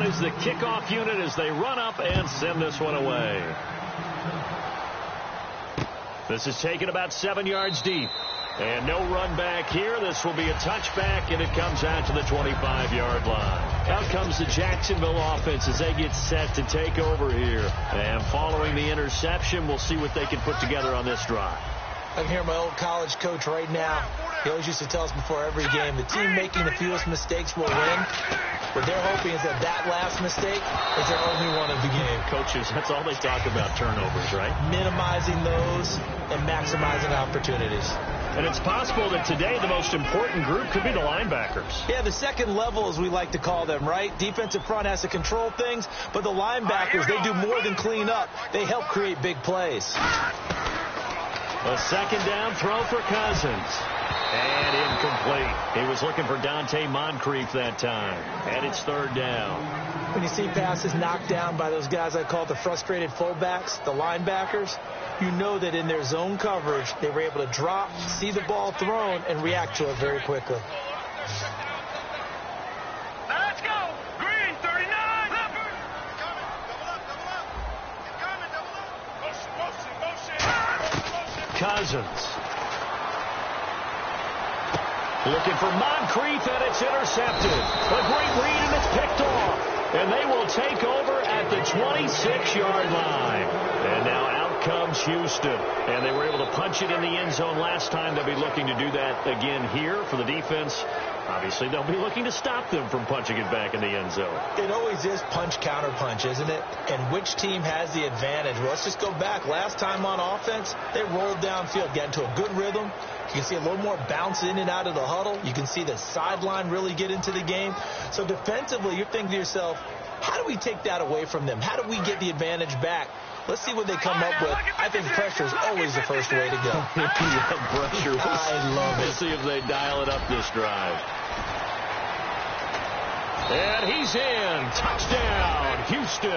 is the kickoff unit as they run up and send this one away. This is taken about 7 yards deep. And no run back here. This will be a touchback, and it comes out to the 25-yard line. Out comes the Jacksonville offense as they get set to take over here. And following the interception, we'll see what they can put together on this drive. I can hear my old college coach right now. He always used to tell us before every game, the team making the fewest mistakes will win. What they're hoping is that last mistake is their only one of the game. Coaches, that's all they talk about, turnovers, right? Minimizing those and maximizing opportunities. And it's possible that today the most important group could be the linebackers. Yeah, the second level, as we like to call them, right? Defensive front has to control things, but the linebackers, they do more than clean up. They help create big plays. A second down throw for Cousins. And incomplete. He was looking for Dante Moncrief that time. And it's third down. When you see passes knocked down by those guys I call the frustrated fullbacks, the linebackers, you know that in their zone coverage, they were able to drop, see the ball thrown, and react to it very quickly. Let's go! Green, 39! Cousins. Looking for Moncrief, and it's intercepted. A great read, and it's picked off. And they will take over at the 26-yard line. And now out comes Houston. And they were able to punch it in the end zone last time. They'll be looking to do that again here for the defense. Obviously, they'll be looking to stop them from punching it back in the end zone. It always is punch-counter-punch, isn't it? And which team has the advantage? Well, let's just go back. Last time on offense, they rolled downfield, got into a good rhythm. You can see a little more bounce in and out of the huddle. You can see the sideline really get into the game. So defensively, you're thinking to yourself, how do we take that away from them? How do we get the advantage back? Let's see what they come up with. I think pressure is always the first way to go. Pressure. I love it. We'll see if they dial it up this drive. And he's in. Touchdown, Houston.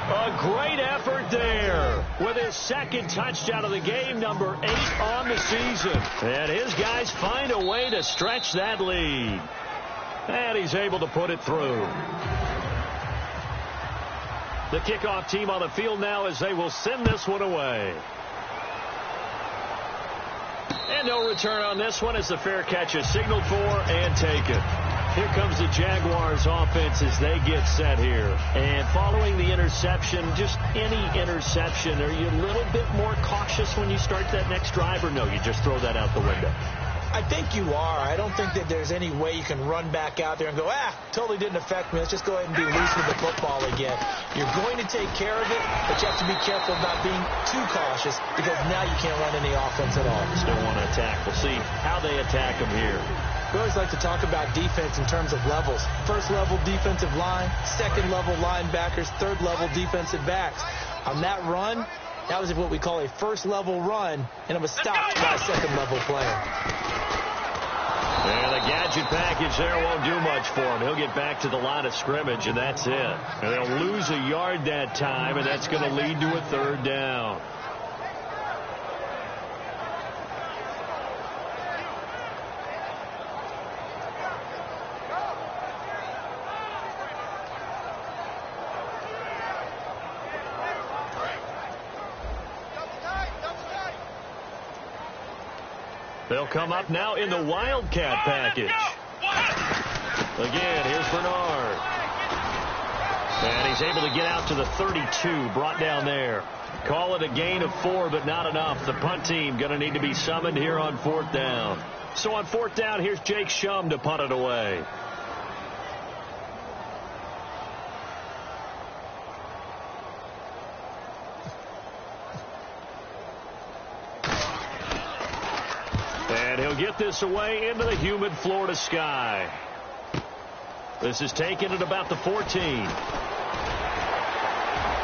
A great effort there with his second touchdown of the game, number 8 on the season. And his guys find a way to stretch that lead. And he's able to put it through. The kickoff team on the field now as they will send this one away. And no return on this one as the fair catch is signaled for and taken. Here comes the Jaguars offense as they get set here. And following the interception, just any interception, are you a little bit more cautious when you start that next drive, or no, you just throw that out the window? I think you are. I don't think that there's any way you can run back out there and go, totally didn't affect me. Let's just go ahead and be loose with the football again. You're going to take care of it, but you have to be careful about being too cautious because now you can't run any offense at all. Still want to attack. We'll see how they attack them here. We always like to talk about defense in terms of levels. First level defensive line, second level linebackers, third level defensive backs. On that run, that was what we call a first level run, and it was stopped by a second level player. And the gadget package there won't do much for him. He'll get back to the line of scrimmage, and that's it. And they'll lose a yard that time, and that's going to lead to a third down. They'll come up now in the Wildcat package. Again, here's Bernard. And he's able to get out to the 32, brought down there. Call it a gain of 4, but not enough. The punt team going to need to be summoned here on 4th down. So on 4th down, here's Jake Shum to punt it away. And he'll get this away into the humid Florida sky. This is taken at about the 14.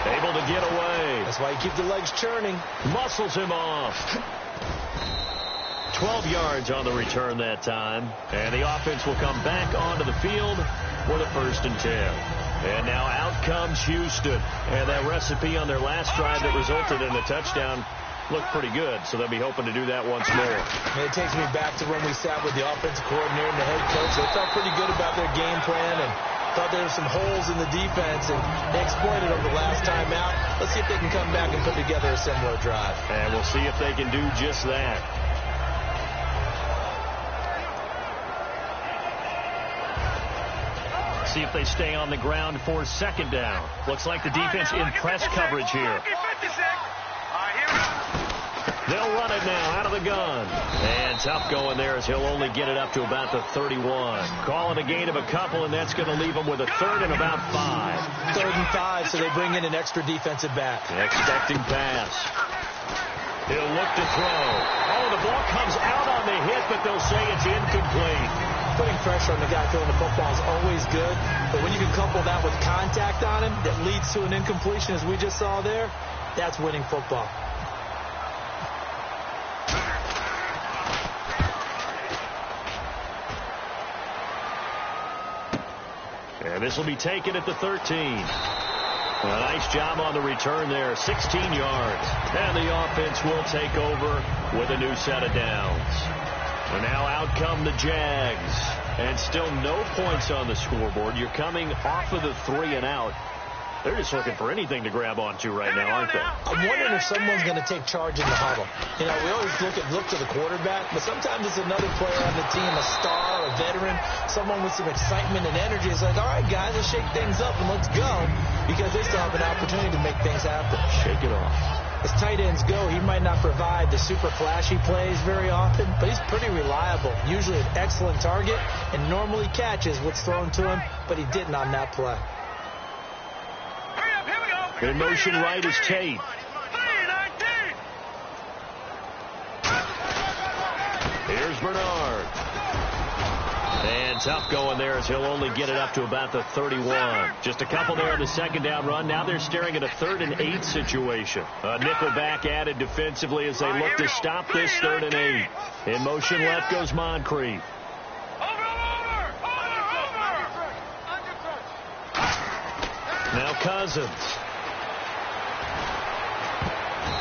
Able to get away. That's why you keep the legs churning. Muscles him off. 12 yards on the return that time. And the offense will come back onto the field for the 1st and 10. And now out comes Houston. And that recipe on their last drive that resulted in a touchdown looked pretty good, so they'll be hoping to do that once more. And it takes me back to when we sat with the offensive coordinator and the head coach. They felt pretty good about their game plan, and Thought there were some holes in the defense, and they exploited them the last time out. Let's see if they can come back and put together a similar drive. And we'll see if they can do just that. See if they stay on the ground for second down. Looks like the defense in press coverage here. They'll run it now out of the gun. And tough going there as he'll only get it up to about the 31. Calling a gain of a couple, and that's going to leave him with a third and about 5. 3rd and 5, so they bring in an extra defensive back. Expecting pass. He'll look to throw. Oh, the ball comes out on the hit, but they'll say it's incomplete. Putting pressure on the guy throwing the football is always good, but when you can couple that with contact on him that leads to an incompletion, as we just saw there, that's winning football. And this will be taken at the 13. A nice job on the return there, 16 yards. And the offense will take over with a new set of downs. And now out come the Jags. And still no points on the scoreboard. You're coming off of the 3 and out. They're just looking for anything to grab onto right now, aren't they? I'm wondering if someone's going to take charge in the huddle. You know, we always look to the quarterback, but sometimes it's another player on the team, a star, a veteran, someone with some excitement and energy. It's like, all right, guys, let's shake things up and let's go, because they still have an opportunity to make things happen. Shake it off. As tight ends go, he might not provide the super flashy plays very often, but he's pretty reliable, usually an excellent target, and normally catches what's thrown to him, but he didn't on that play. In motion right is Tate. Here's Bernard. And tough going there as he'll only get it up to about the 31. Just a couple there on the second down run. Now they're staring at a 3rd and 8 situation. A nickel back added defensively as they look to stop this 3rd and 8. In motion left goes Moncrief. Now Cousins.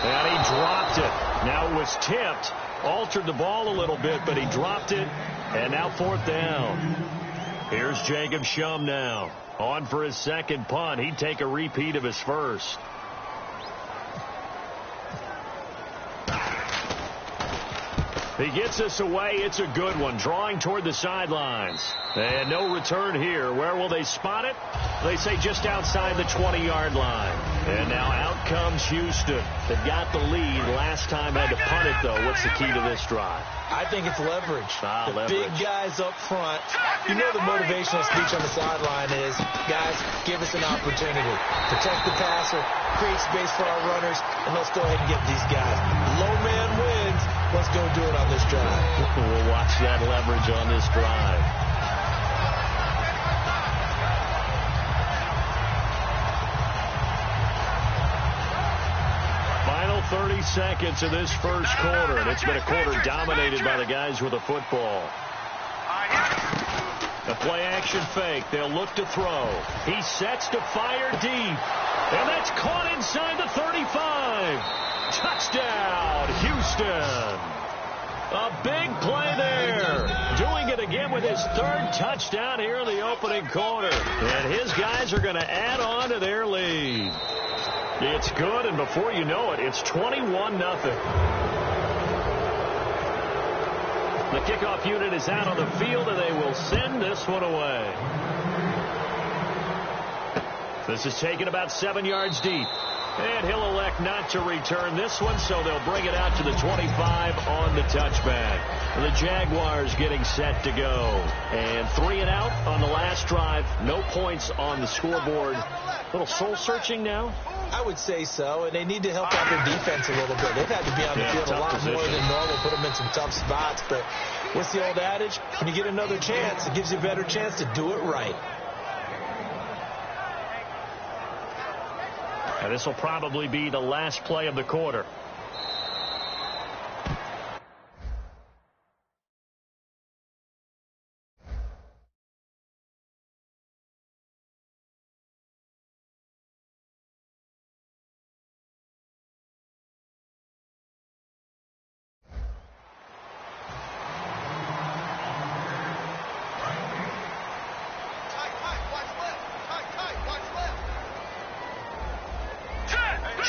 And he dropped it. Now it was tipped. Altered the ball a little bit, but he dropped it. And now 4th down. Here's Jacob Shum now. On for his second punt. He'd take a repeat of his first. He gets us away. It's a good one. Drawing toward the sidelines. And no return here. Where will they spot it? They say just outside the 20-yard line. And now out comes Houston. They've got the lead. Last time had to punt it, though. What's the key to this drive? I think it's leverage. Leverage. Big guys up front. You know the motivational speech on the sideline is, guys, give us an opportunity. Protect the passer, create space for our runners, and let's go ahead and get these guys. Low man wins. Let's go do it on this drive. We'll watch that leverage on this drive. Final 30 seconds of this first quarter, and it's been a quarter dominated by the guys with the football. The play-action fake. They'll look to throw. He sets to fire deep, and that's caught inside the 35. Touchdown, Houston. A big play there. Doing it again with his 3rd touchdown here in the opening quarter. And his guys are going to add on to their lead. It's good, and before you know it, it's 21-0. The kickoff unit is out on the field, and they will send this one away. This is taken about 7 yards deep. And he'll elect not to return this one, so they'll bring it out to the 25 on the touchback. The Jaguars getting set to go. And 3 and out on the last drive. No points on the scoreboard. A little soul-searching now? I would say so, and they need to help out their defense a little bit. They've had to be on the field a lot more than normal, put them in some tough spots. But what's the old adage? When you get another chance, it gives you a better chance to do it right. And this will probably be the last play of the quarter.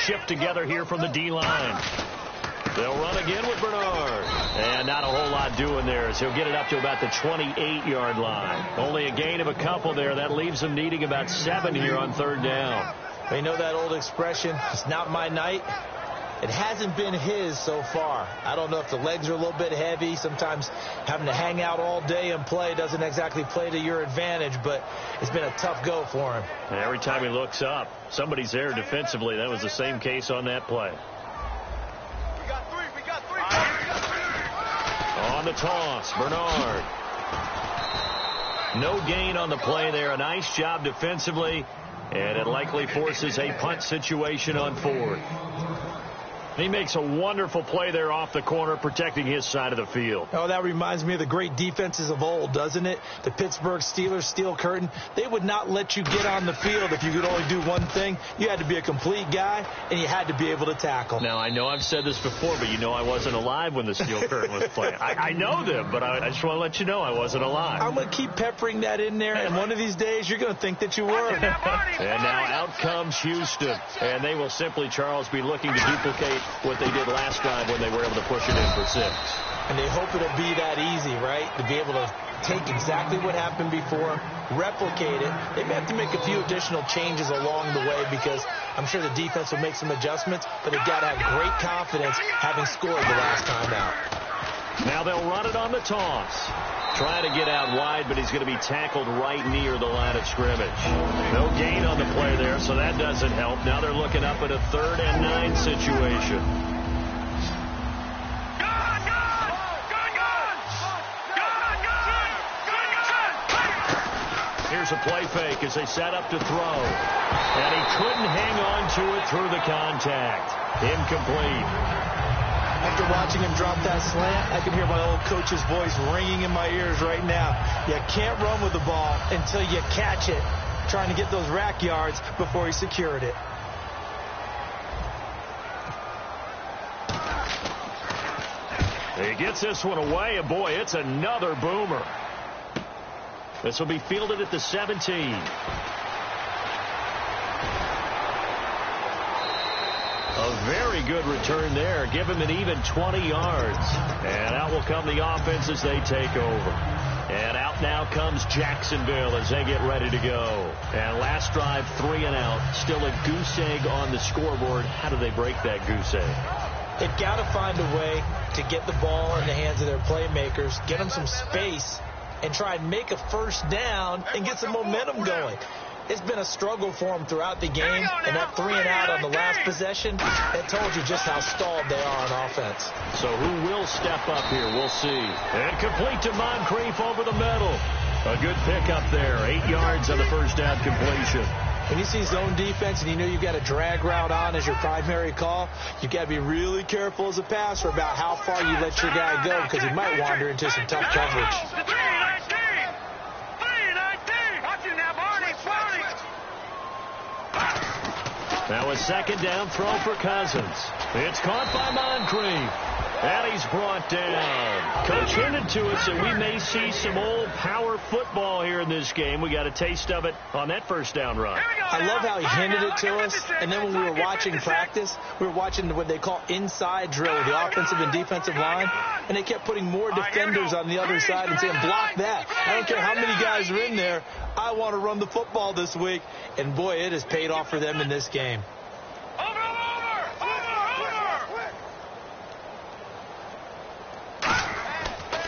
shift together here from the D-line. They'll run again with Bernard. And not a whole lot doing there as he'll get it up to about the 28-yard line. Only a gain of a couple there. That leaves them needing about 7 here on third down. You know that old expression, it's not my night. It hasn't been his so far. I don't know if the legs are a little bit heavy. Sometimes having to hang out all day and play doesn't exactly play to your advantage, but it's been a tough go for him. And every time he looks up, somebody's there defensively. That was the same case on that play. We got three. On the toss, Bernard. No gain on the play there. A nice job defensively, and it likely forces a punt situation on fourth. He makes a wonderful play there off the corner, protecting his side of the field. Oh, that reminds me of the great defenses of old, doesn't it? The Pittsburgh Steelers steel curtain. They would not let you get on the field if you could only do one thing. You had to be a complete guy, and you had to be able to tackle. Now, I know I've said this before, but you know I wasn't alive when the steel curtain was playing. I know them, but I just want to let you know I wasn't alive. I'm going to keep peppering that in there, and one of these days you're going to think that you were. And now out comes Houston, and they will simply, Charles, be looking to duplicate what they did last drive when they were able to push it in for 6. And they hope it'll be that easy, right? To be able to take exactly what happened before, replicate it. They may have to make a few additional changes along the way because I'm sure the defense will make some adjustments, but they've got to have great confidence having scored the last time out. Now they'll run it on the toss. Trying to get out wide, but he's going to be tackled right near the line of scrimmage. No gain on the play there, so that doesn't help. Now they're looking up at a 3rd and 9 situation. Here's a play fake as they set up to throw. And he couldn't hang on to it through the contact. Incomplete. After watching him drop that slant, I can hear my old coach's voice ringing in my ears right now. You can't run with the ball until you catch it, trying to get those rack yards before he secured it. He gets this one away, and boy, it's another boomer. This will be fielded at the 17. A very good return there. Give him an even 20 yards. And out will come the offense as they take over. And out now comes Jacksonville as they get ready to go. And last drive, 3 and out. Still a goose egg on the scoreboard. How do they break that goose egg? They've got to find a way to get the ball in the hands of their playmakers, get them some space, and try and make a first down and get some momentum going. It's been a struggle for them throughout the game, and that 3 and out on the last possession, that told you just how stalled they are on offense. So who will step up here? We'll see. And complete to Moncrief over the middle. A good pickup there. 8 yards on the first down completion. When you see zone defense and you know you've got a drag route on as your primary call, you've got to be really careful as a passer about how far you let your guy go because he might wander into some tough coverage. Now a second down throw for Cousins. It's caught by Moncrief. And he's brought down. Coach hinted to us that we may see some old power football here in this game. We got a taste of it on that first down run. I love how he hinted it to us. And then when we were watching practice, we were watching what they call inside drill with the offensive and defensive line. And they kept putting more defenders on the other side and saying, block that. I don't care how many guys are in there. I want to run the football this week. And, boy, it has paid off for them in this game.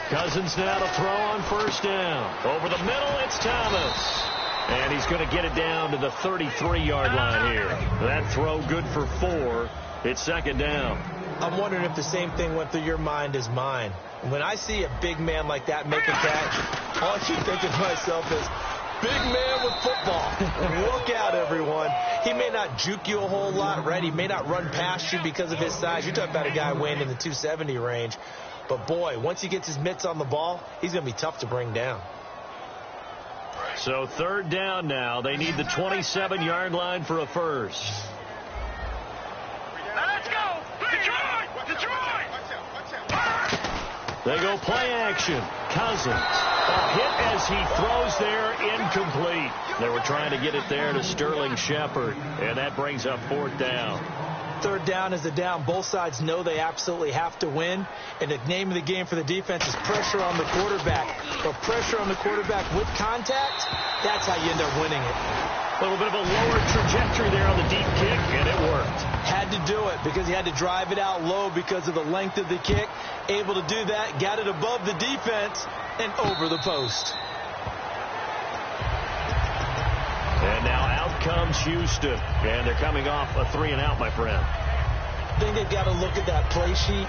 Cousins now to throw on first down. Over the middle, it's Thomas. And he's going to get it down to the 33-yard line here. That throw good for 4. It's second down. I'm wondering if the same thing went through your mind as mine. When I see a big man like that make a catch, all I keep thinking to myself is, big man with football. Look out, everyone. He may not juke you a whole lot, right? He may not run past you because of his size. You're talking about a guy weighing in the 270 range. But, boy, once he gets his mitts on the ball, he's going to be tough to bring down. So third down now. They need the 27-yard line for a first. Let's go! Detroit! They go play action. Cousins. A hit as he throws there, incomplete. They were trying to get it there to Sterling Shepard, and that brings up fourth down. third down is a down. Both sides know they absolutely have to win. And the name of the game for the defense is pressure on the quarterback. But pressure on the quarterback with contact, that's how you end up winning it. A little bit of a lower trajectory there on the deep kick, and it worked. Had to do it because he had to drive it out low because of the length of the kick. Able to do that, got it above the defense and over the post. And now out comes Houston. And they're coming off a 3-and-out, my friend. I think they've got to look at that play sheet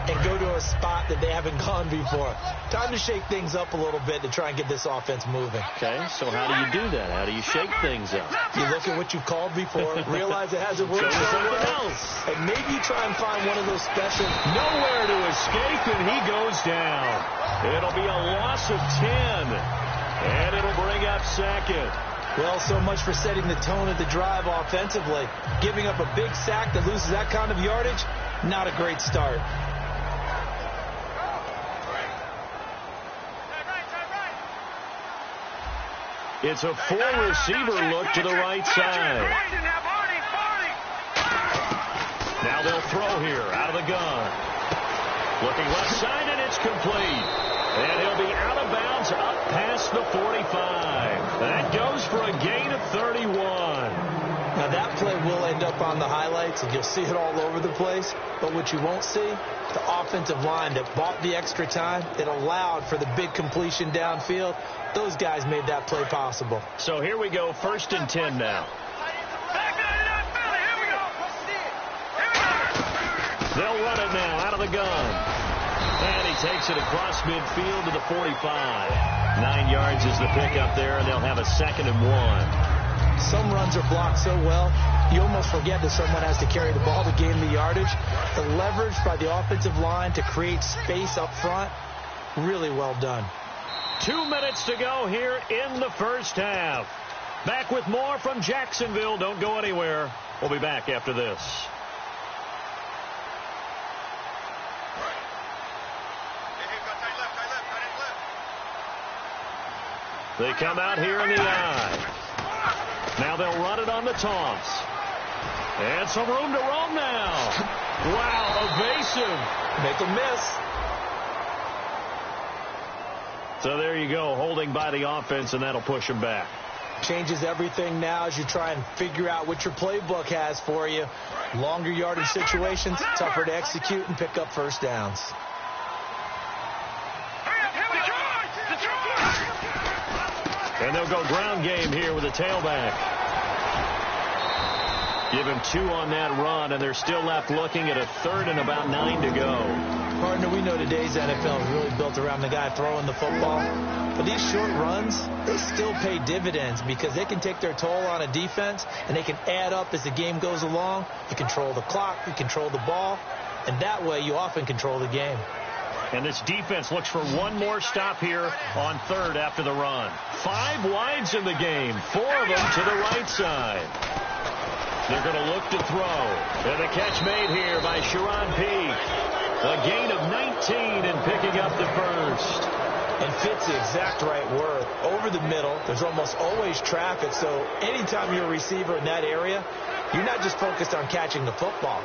and go to a spot that they haven't gone before. Time to shake things up a little bit to try and get this offense moving. Okay, so how do you do that? How do you shake things up? You look at what you've called before, realize it hasn't worked so well, and maybe you try and find one of those special. Nowhere to escape, and he goes down. It'll be a loss of 10, and it'll bring up second. Well, so much for setting the tone of the drive offensively. Giving up a big sack that loses that kind of yardage, not a great start. It's a four-receiver look to the right side. Now they'll throw here out of the gun. Looking left side, and it's complete. And he'll be out of bounds up past the 45. That goes for a gain of 31. Now that play will end up on the highlights, and you'll see it all over the place. But what you won't see, the offensive line that bought the extra time, it allowed for the big completion downfield. Those guys made that play possible. So here we go, 1st and 10 now. They'll run it now out of the gun. And he takes it across midfield to the 45. 9 yards is the pickup there, and they'll have a 2nd and 1. Some runs are blocked so well, you almost forget that someone has to carry the ball to gain the yardage. The leverage by the offensive line to create space up front, really well done. 2 minutes to go here in the first half. Back with more from Jacksonville. Don't go anywhere. We'll be back after this. They come out here in the eye. Now they'll run it on the toss. And some room to roam now. Wow, evasive. Make a miss. So there you go, holding by the offense, and that'll push them back. Changes everything now as you try and figure out what your playbook has for you. Longer yardage situations, tougher to execute and pick up first downs. And they'll go ground game here with a tailback. Give him 2 on that run, and they're still left looking at a 3rd and about 9 to go. Partner, we know today's NFL is really built around the guy throwing the football. But these short runs, they still pay dividends because they can take their toll on a defense, and they can add up as the game goes along. You control the clock, you control the ball, and that way you often control the game. And this defense looks for one more stop here on 3rd after the run. 5 wides in the game, 4 of them to the right side. They're going to look to throw. And the catch made here by Sharon Peak. A gain of 19 and picking up the first. And fits the exact right word. Over the middle, there's almost always traffic, so anytime you're a receiver in that area, you're not just focused on catching the football.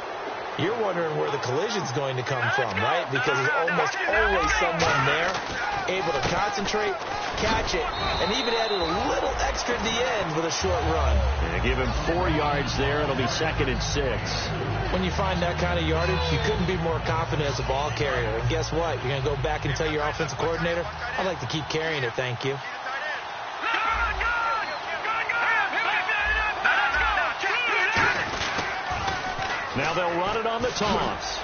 You're wondering where the collision's going to come from, right? Because there's almost always someone there able to concentrate, catch it, and even added a little extra at the end with a short run. Yeah, give him 4 yards there. It'll be 2nd and 6. When you find that kind of yardage, you couldn't be more confident as a ball carrier. And guess what? You're going to go back and tell your offensive coordinator, I'd like to keep carrying it, thank you. Now they'll run it on the toss.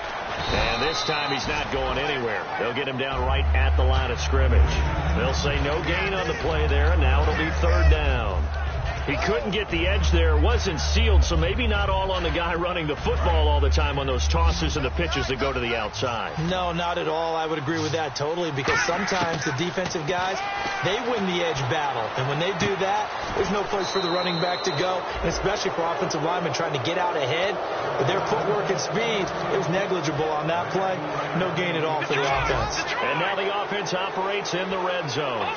And this time he's not going anywhere. They'll get him down right at the line of scrimmage. They'll say no gain on the play there, and now it'll be 3rd down. He couldn't get the edge there. Wasn't sealed, so maybe not all on the guy running the football all the time on those tosses and the pitches that go to the outside. No, not at all. I would agree with that totally because sometimes the defensive guys, they win the edge battle. And when they do that, there's no place for the running back to go, and especially for offensive linemen trying to get out ahead. With their footwork and speed, it was negligible on that play. No gain at all for the offense. And now the offense operates in the red zone.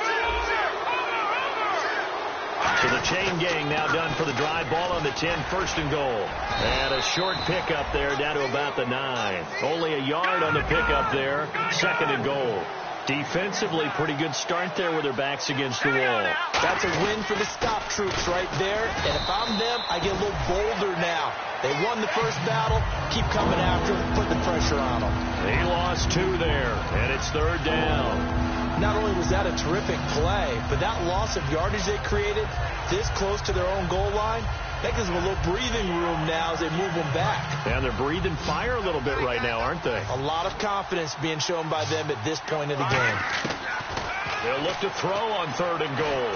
So the chain gang now done for the drive. Ball on the 10, 1st and goal. And a short pickup there down to about the 9. Only a yard on the pickup there. 2nd and goal. Defensively, pretty good start there with their backs against the wall. That's a win for the stop troops right there. And if I'm them, I get a little bolder now. They won the first battle. Keep coming after them, put the pressure on them. He lost 2 there, and it's 3rd down. Not only was that a terrific play, but that loss of yardage they created this close to their own goal line, that gives them a little breathing room now as they move them back. And they're breathing fire a little bit right now, aren't they? A lot of confidence being shown by them at this point of the game. They'll look to throw on 3rd and goal.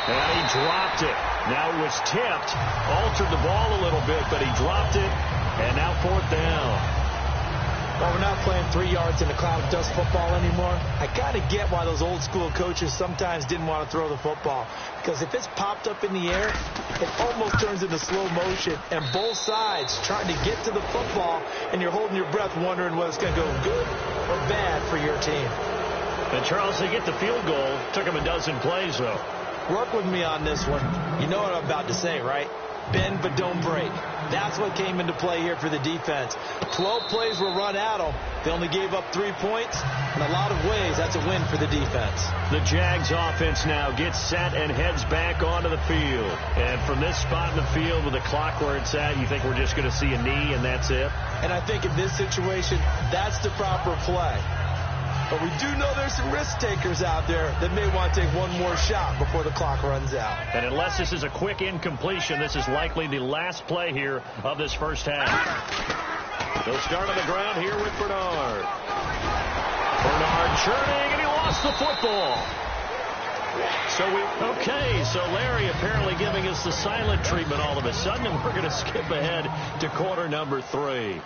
And he dropped it. Now it was tipped. Altered the ball a little bit, but he dropped it. And now 4th down. Well, we're not playing 3 yards in a cloud of dust football anymore. I kind of get why those old school coaches sometimes didn't want to throw the football. Because if it's popped up in the air, it almost turns into slow motion. And both sides trying to get to the football, and you're holding your breath wondering whether it's going to go good or bad for your team. And Charles, they get the field goal. Took them a dozen plays, though. Work with me on this one. You know what I'm about to say, right? Bend but don't break. That's what came into play here for the defense. 12 plays were run at them. They only gave up 3 points. In a lot of ways, that's a win for the defense. The Jags offense now gets set and heads back onto the field. And from this spot in the field with the clock where it's at, you think we're just going to see a knee and that's it? And I think in this situation, that's the proper play. But we do know there's some risk takers out there that may want to take one more shot before the clock runs out. And unless this is a quick incompletion, this is likely the last play here of this first half. They'll start on the ground here with Bernard. Bernard churning, and he lost the football. So Larry apparently giving us the silent treatment all of a sudden, and we're going to skip ahead to quarter number 3.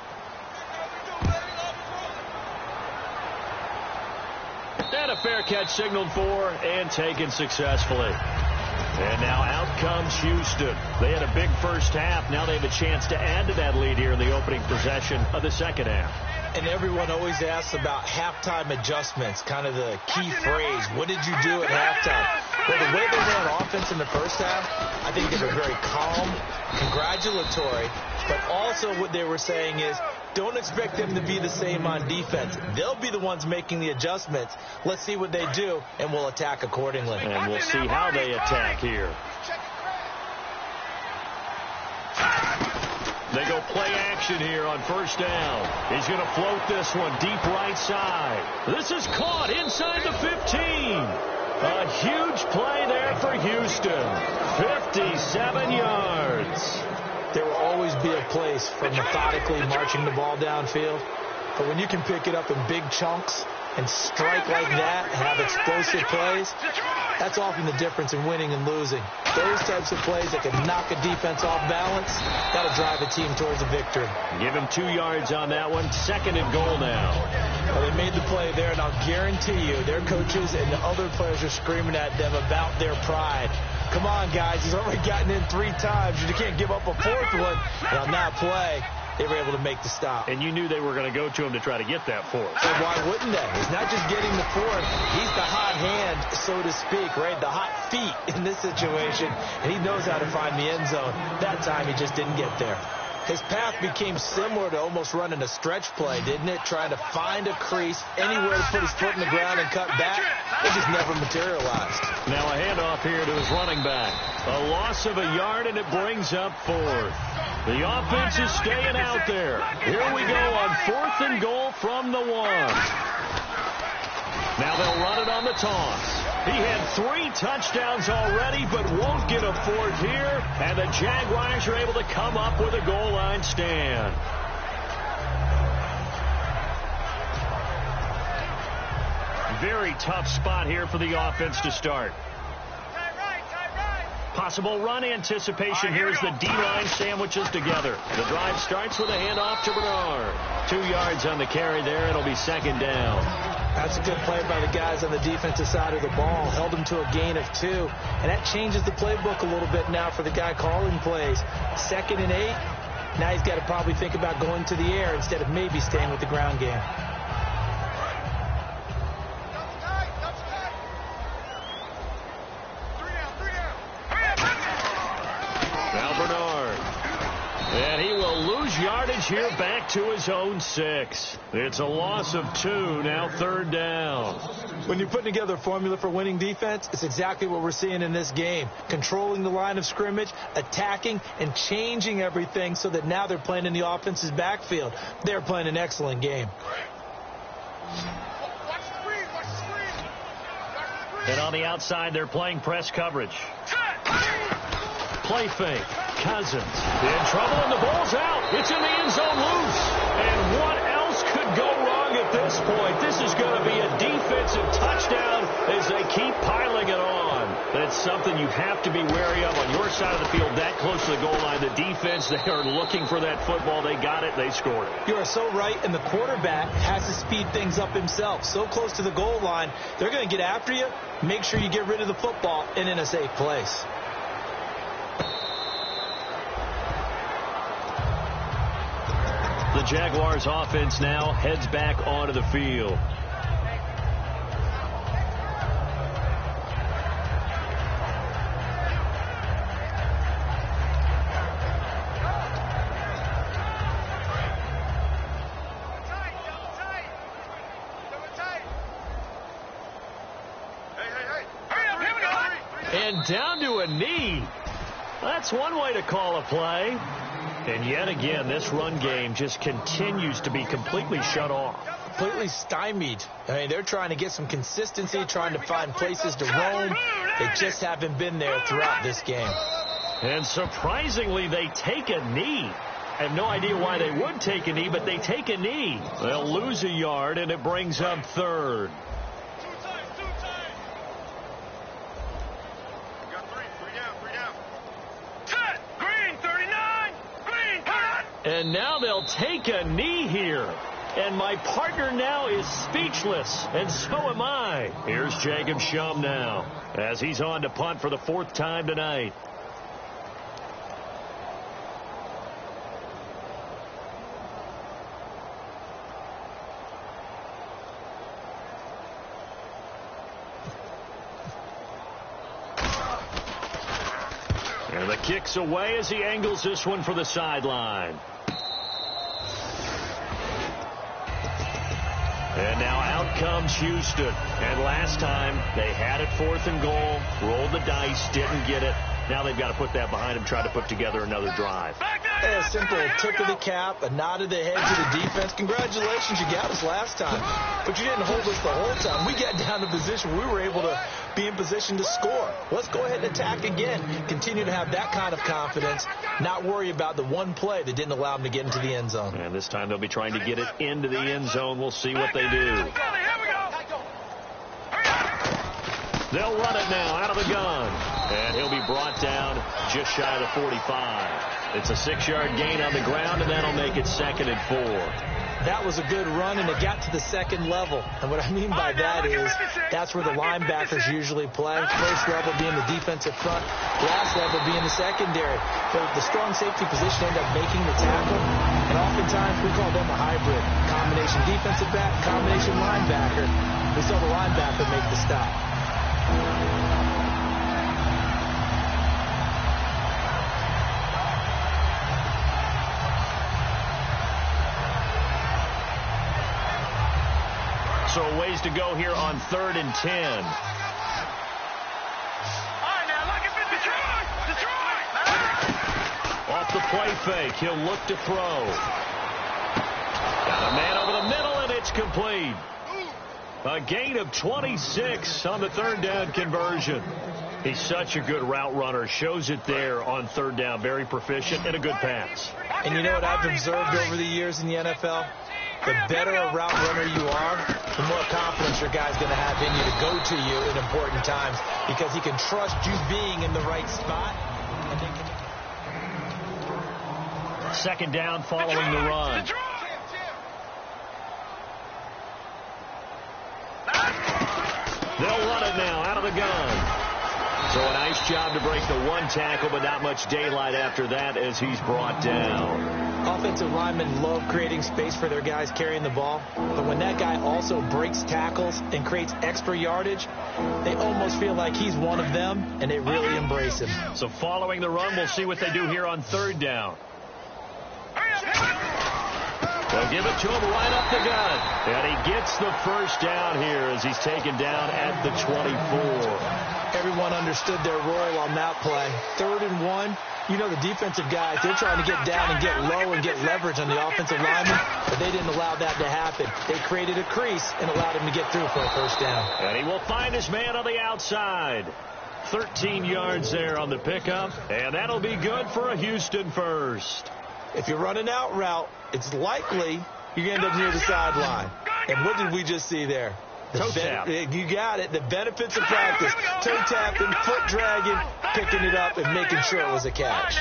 And a fair catch signaled for and taken successfully. And now out comes Houston. They had a big first half. Now they have a chance to add to that lead here in the opening possession of the second half. And everyone always asks about halftime adjustments, kind of the key phrase. What did you do at halftime? Well, the way they ran offense in the first half, I think they were very calm, congratulatory, but also what they were saying is, don't expect them to be the same on defense. They'll be the ones making the adjustments. Let's see what they do, and we'll attack accordingly. And we'll see how they attack here. They go play action here on first down. He's going to float this one deep right side. This is caught inside the 15. A huge play there for Houston. 57 yards. There will always be a place for methodically marching the ball downfield. But when you can pick it up in big chunks and strike like that and have explosive plays, that's often the difference in winning and losing. Those types of plays that can knock a defense off balance, that'll drive a team towards a victory. Give him 2 yards on that one. 2nd and goal now. Well, they made the play there, and I'll guarantee you their coaches and the other players are screaming at them about their pride. Come on, guys. He's already gotten in 3 times. You can't give up a 4th one. And on that play, they were able to make the stop. And you knew they were going to go to him to try to get that 4th. And why wouldn't they? He's not just getting the 4th. He's the hot hand, so to speak, right? The hot feet in this situation. And he knows how to find the end zone. That time, he just didn't get there. His path became similar to almost running a stretch play, didn't it? Trying to find a crease, anywhere to put his foot in the ground and cut back. It just never materialized. Now a handoff here to his running back. A loss of a yard, and it brings up 4th. The offense is staying out there. Here we go on 4th and goal from the 1. Now they'll run it on the toss. He had 3 touchdowns already, but won't get a 4th here. And the Jaguars are able to come up with a goal line stand. Very tough spot here for the offense to start. Possible run anticipation here as the D-line sandwiches together. The drive starts with a handoff to Bernard. 2 yards on the carry there. It'll be 2nd down. That's a good play by the guys on the defensive side of the ball. Held them to a gain of 2. And that changes the playbook a little bit now for the guy calling plays. 2nd and 8. Now he's got to probably think about going to the air instead of maybe staying with the ground game. lose yardage here back to his own 6. It's a loss of 2, now 3rd down. When you're putting together a formula for winning defense, it's exactly what we're seeing in this game. Controlling the line of scrimmage, attacking, and changing everything so that now they're playing in the offense's backfield. They're playing an excellent game. And on the outside, they're playing press coverage. Play fake. Cousins in trouble, and the ball's out. It's in the end zone loose. And what else could go wrong at this point? This is going to be a defensive touchdown as they keep piling it on. That's something you have to be wary of on your side of the field, that close to the goal line. The defense, they are looking for that football. They got it. They scored it. You are so right, and the quarterback has to speed things up himself. So close to the goal line, they're going to get after you. Make sure you get rid of the football and in a safe place. The Jaguars offense now heads back onto the field. And down to a knee. That's one way to call a play. And yet again, this run game just continues to be completely shut off. Completely stymied. I mean, they're trying to get some consistency, trying to find places to roam. They just haven't been there throughout this game. And surprisingly, they take a knee. I have no idea why they would take a knee, but they take a knee. They'll lose a yard, and it brings up 3rd. And now they'll take a knee here. And my partner now is speechless, and so am I. Here's Jacob Shum now, as he's on to punt for the 4th time tonight. And the kick's away as he angles this one for the sideline. And now out comes Houston. And last time they had it 4th and goal, rolled the dice, didn't get it. Now they've got to put that behind them, try to put together another drive. A simple tip of the cap, a nod of the head to the defense. Congratulations, you got us last time. But you didn't hold us the whole time. We got down to position where we were able to be in position to score. Let's go ahead and attack again. Continue to have that kind of confidence, not worry about the one play that didn't allow them to get into the end zone. And this time they'll be trying to get it into the end zone. We'll see what they do. They'll run it now out of the gun. And he'll be brought down just shy of the 45. It's a 6-yard gain on the ground, and that'll make it 2nd and 4. That was a good run, and it got to the 2nd level. And what I mean by that is that's where the linebackers usually play. First level being the defensive front, last level being the secondary. The strong safety position ended up making the tackle, and oftentimes we call them a hybrid. Combination defensive back, combination linebacker. We saw the linebacker make the stop. So a ways to go here on 3rd and 10. All right, now look at Detroit! Off the play fake, he'll look to throw. Got a man over the middle, and it's complete. A gain of 26 on the 3rd down conversion. He's such a good route runner. Shows it there on 3rd down. Very proficient and a good pass. And you know what I've observed over the years in the NFL? The better a route runner you are, the more confidence your guy's going to have in you to go to you in important times because he can trust you being in the right spot. 2nd down following the run. They'll run it now out of the gun. So a nice job to break the 1 tackle, but not much daylight after that as he's brought down. Offensive linemen love creating space for their guys carrying the ball, but when that guy also breaks tackles and creates extra yardage, they almost feel like he's one of them, and they really embrace him. So following the run, we'll see what they do here on 3rd down. Hurry up, They'll give it to him right up the gut. And he gets the first down here as he's taken down at the 24. Everyone understood their role on that play. 3rd and 1. You know the defensive guys, they're trying to get down and get low and get leverage on the offensive lineman, but they didn't allow that to happen. They created a crease and allowed him to get through for a first down. And he will find his man on the outside. 13 yards there on the pickup, and that'll be good for a Houston first. If you're running out route, it's likely you're going to end up near the sideline. And what did we just see there? Toe tap. You got it. The benefits of practice. Toe tapping, foot dragging, picking it up, and making sure it was a catch.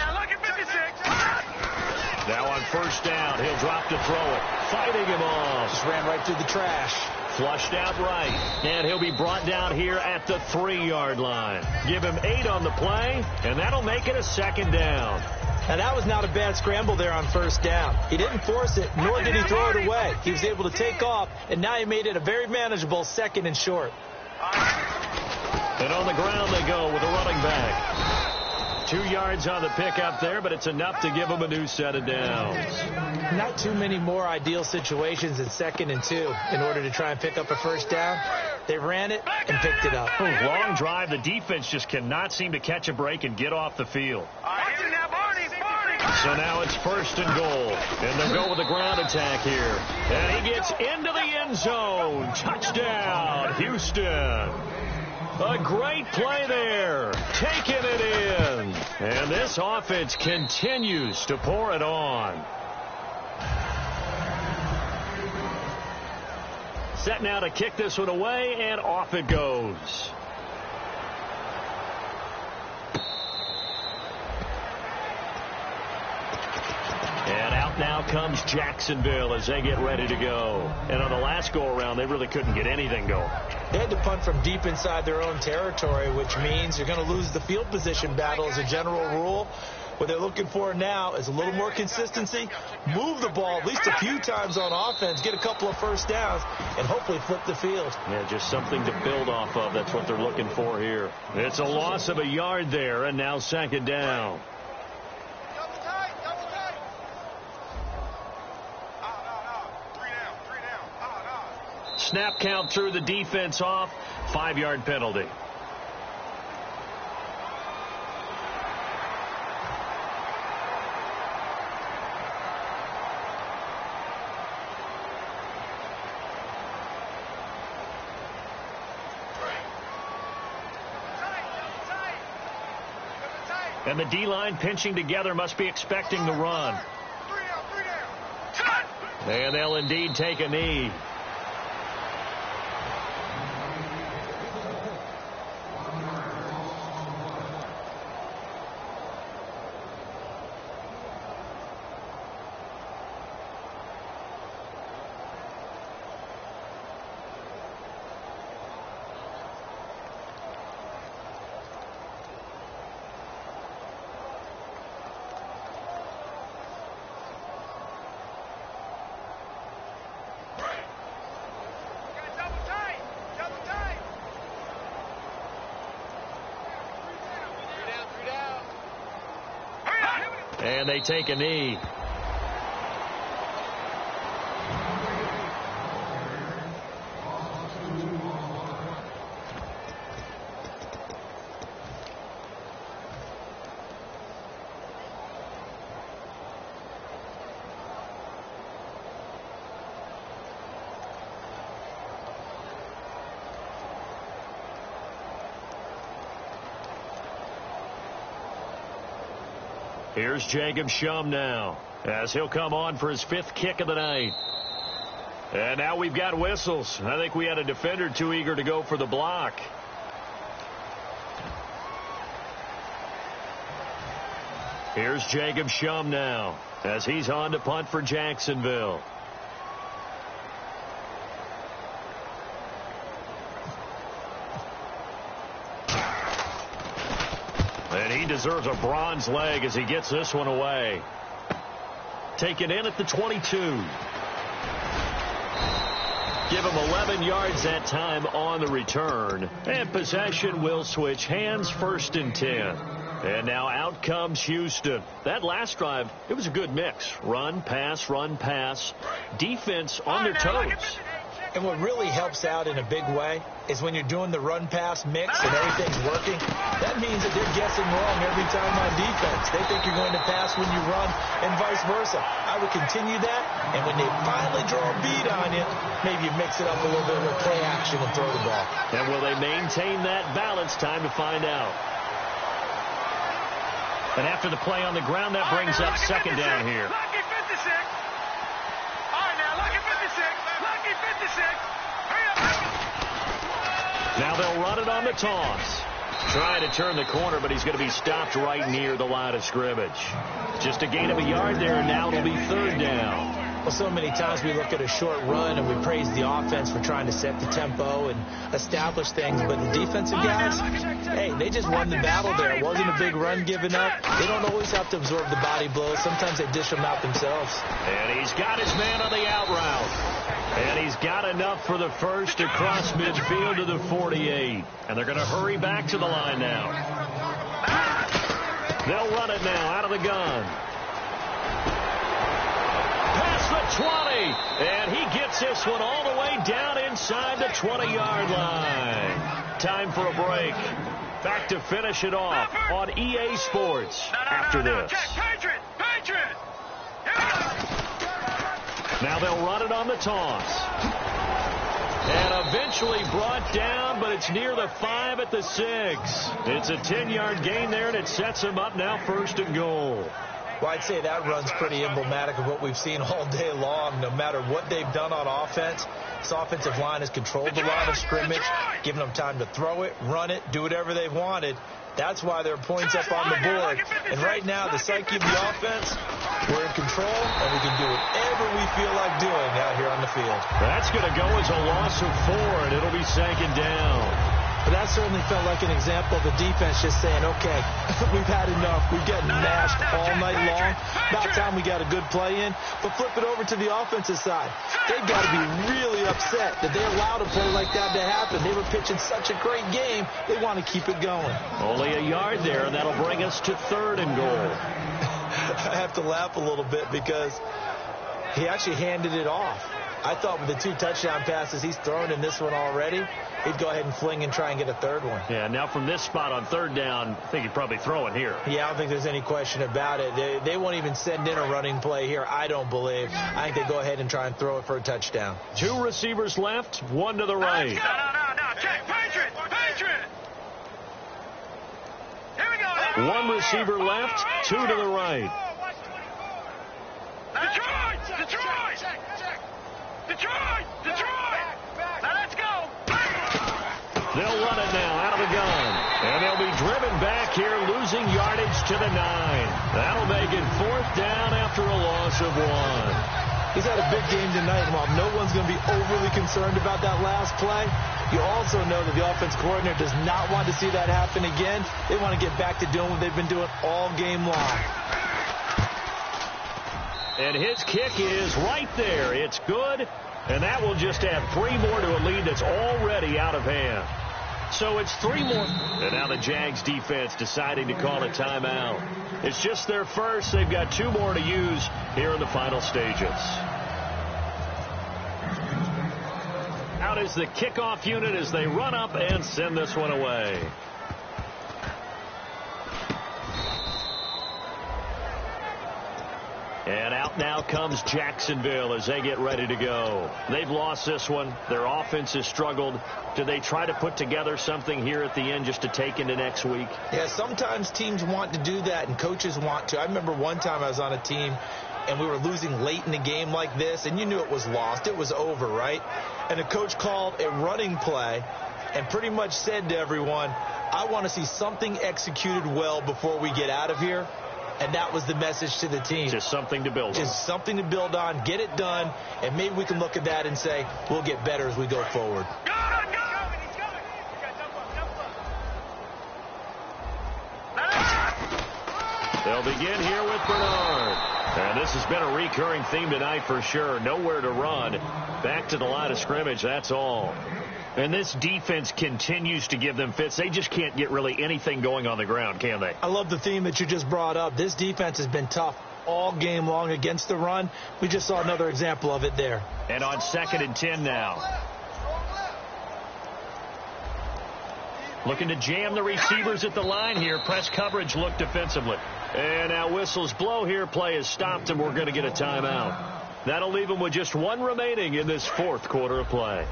Now on first down, he'll drop to throw it. Fighting him off. Just ran right through the trash. Flushed out right. And he'll be brought down here at the 3-yard line. Give him 8 on the play, and that'll make it a 2nd down. Now, that was not a bad scramble there on first down. He didn't force it, nor did he throw it away. He was able to take off, and now he made it a very manageable 2nd and short. And on the ground they go with a running back. 2 yards on the pickup there, but it's enough to give him a new set of downs. Not too many more ideal situations in 2nd and 2 in order to try and pick up a first down. They ran it and picked it up. Long drive. The defense just cannot seem to catch a break and get off the field. So now it's 1st and goal. And they'll go with the ground attack here. And he gets into the end zone. Touchdown, Houston. A great play there. Taking it in. And this offense continues to pour it on. Set now to kick this one away, and off it goes. And out now comes Jacksonville as they get ready to go. And on the last go-around, they really couldn't get anything going. They had to punt from deep inside their own territory, which means you're going to lose the field position battle as a general rule. What they're looking for now is a little more consistency, move the ball at least a few times on offense, get a couple of first downs, and hopefully flip the field. Yeah, just something to build off of. That's what they're looking for here. It's a loss of a yard there, and now 2nd down. Snap count threw the defense off. 5-yard penalty. And the D-line pinching together, must be expecting the run. And they'll indeed take a knee. And they take a knee. Here's Jacob Shum now as he'll come on for his 5th kick of the night. And now we've got whistles. I think we had a defender too eager to go for the block. Here's Jacob Shum now as he's on to punt for Jacksonville. And he deserves a bronze leg as he gets this one away. Taken in at the 22. Give him 11 yards that time on the return. And possession will switch hands, 1st and 10. And now out comes Houston. That last drive, it was a good mix. Run, pass, defense on their toes. And what really helps out in a big way is when you're doing the run-pass mix and everything's working, that means that they're guessing wrong every time on defense. They think you're going to pass when you run and vice versa. I would continue that, and when they finally draw a beat on you, maybe you mix it up a little bit with play action and throw the ball. And will they maintain that balance? Time to find out. And after the play on the ground, that brings up second down here. Lucky 56. All right, now, lucky 56. Lucky 56. Hurry up. Now they'll run it on the toss. Trying to turn the corner, but he's going to be stopped right near the line of scrimmage. Just a gain of a yard there, and now it'll be third down. Well, so many times we look at a short run and we praise the offense for trying to set the tempo and establish things. But the defensive guys, hey, they just won the battle there. It wasn't a big run given up. They don't always have to absorb the body blows. Sometimes they dish them out themselves. And he's got his man on the out route. And he's got enough for the first across midfield to the 48. And they're going to hurry back to the line now. They'll run it now out of the gun. Past the 20. And he gets this one all the way down inside the 20-yard line. Time for a break. Back to finish it off on EA Sports after this. Patriot. Now they'll run it on the toss. And eventually brought down, but it's near the 5 at the 6. It's a 10-yard gain there, and it sets them up now first and goal. Well, I'd say that run's pretty emblematic of what we've seen all day long. No matter what they've done on offense, this offensive line has controlled the line of scrimmage, given them time to throw it, run it, do whatever they've wanted. That's why there are points up on the board. And right now, the psyche of the offense, we're in control, and we can do whatever we feel like doing out here on the field. That's going to go as a loss of 4, and it'll be second down. But that certainly felt like an example of the defense just saying, okay, we've had enough. We've gotten mashed all night long. About time we got a good play in. But flip it over to the offensive side. They've got to be really upset that they allowed a play like that to happen. They were pitching such a great game, they want to keep it going. Only a yard there, and that'll bring us to third and goal. I have to laugh a little bit because he actually handed it off. I thought with the 2 touchdown passes he's thrown in this one already, he'd go ahead and fling and try and get a third one. Yeah, now from this spot on third down, I think he'd probably throw it here. Yeah, I don't think there's any question about it. They won't even send in a running play here, I don't believe. I think they go ahead and try and throw it for a touchdown. 2 receivers left, 1 to the right. No. Check. Patriot. Here we go. 1 receiver left, 2 to the right. Detroit. Now let's go. They'll run it now out of the gun. And they'll be driven back here, losing yardage to the 9. That'll make it 4th down after a loss of 1. He's had a big game tonight, and while no one's going to be overly concerned about that last play, you also know that the offense coordinator does not want to see that happen again. They want to get back to doing what they've been doing all game long. And his kick is right there. It's good, and that will just add 3 more to a lead that's already out of hand. So it's 3 more. And now the Jags defense deciding to call a timeout. It's just their first. They've got 2 more to use here in the final stages. Out is the kickoff unit as they run up and send this one away. And out now comes Jacksonville as they get ready to go. They've lost this one. Their offense has struggled. Do they try to put together something here at the end just to take into next week? Yeah, sometimes teams want to do that and coaches want to. I remember one time I was on a team and we were losing late in the game like this, and you knew it was lost. It was over, right? And the coach called a running play and pretty much said to everyone, I want to see something executed well before we get out of here. And that was the message to the team. Just something to build on. Just something to build on, get it done, and maybe we can look at that and say, we'll get better as we go forward. They'll begin here with Bernard. And this has been a recurring theme tonight for sure. Nowhere to run. Back to the line of scrimmage, that's all. And this defense continues to give them fits. They just can't get really anything going on the ground, can they? I love the theme that you just brought up. This defense has been tough all game long against the run. We just saw another example of it there. And on 2nd and 10 now. Looking to jam the receivers at the line here. Press coverage look defensively. And now whistles blow here. Play is stopped, and we're going to get a timeout. That'll leave them with just one remaining in this 4th quarter of play.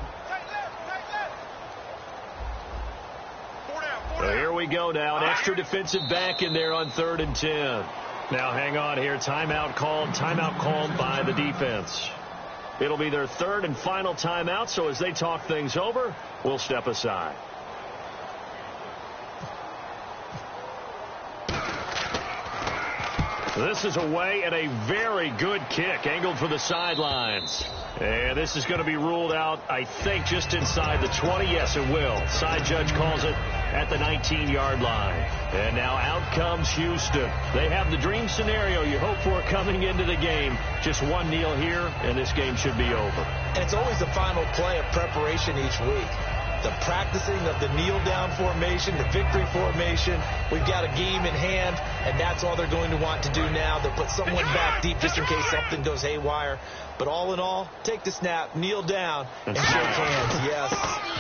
So here we go now. An extra defensive back in there on 3rd and 10. Now hang on here. Timeout called by the defense. It'll be their 3rd and final timeout, so as they talk things over, we'll step aside. This is away and a very good kick, angled for the sidelines. And this is going to be ruled out, I think, just inside the 20. Yes, it will. Side judge calls it at the 19-yard line. And now out comes Houston. They have the dream scenario you hope for coming into the game. Just one kneel here, and this game should be over. And it's always the final play of preparation each week. The practicing of the kneel-down formation, the victory formation. We've got a game in hand, and that's all they're going to want to do now. They'll put someone back deep just in case something goes haywire. But all in all, take the snap, kneel down, and shake hands. Yes,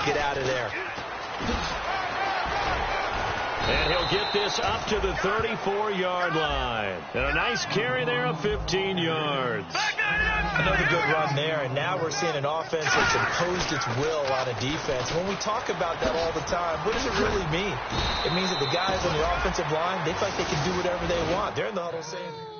get out of there. And he'll get this up to the 34-yard line. And a nice carry there of 15 yards. Another good run there, and now we're seeing an offense that's imposed its will on a defense. When we talk about that all the time, what does it really mean? It means that the guys on the offensive line, they feel like they can do whatever they want. They're in the huddle saying...